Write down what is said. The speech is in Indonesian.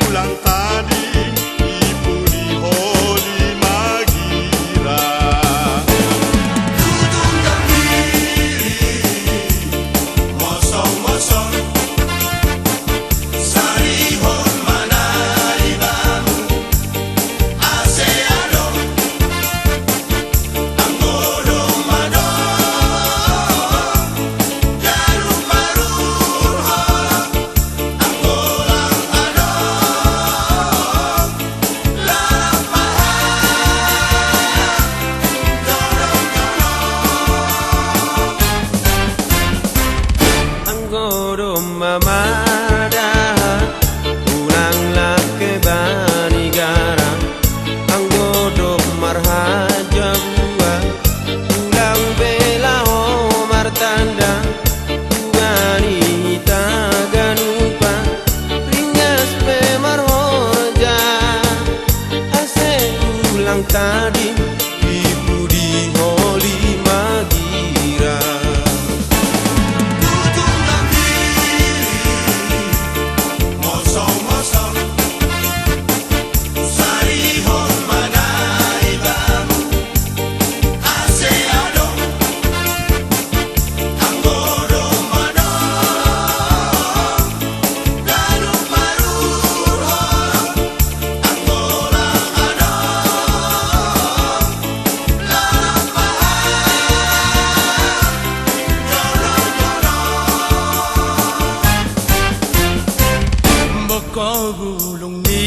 ulang tadi ibu di Holi Magira. Dudukkan diri mosong-mosong sarihon mana ibamu aseado anggodo mado jarum marun holok anggolang ado larang mahal Anggodo mamada ulanglah ke banigara Anggodo marhaja buah ulang bela martanda wanita ganupa ringas pemarhoja ase ulang tadi ibu di Holi Magira. dudukkan diri mosong-mosong sarihon mana ibamu aseado anggodo mado jarum marun holok anggolang ado larang mahal jodoh-jodoh beko gulung ni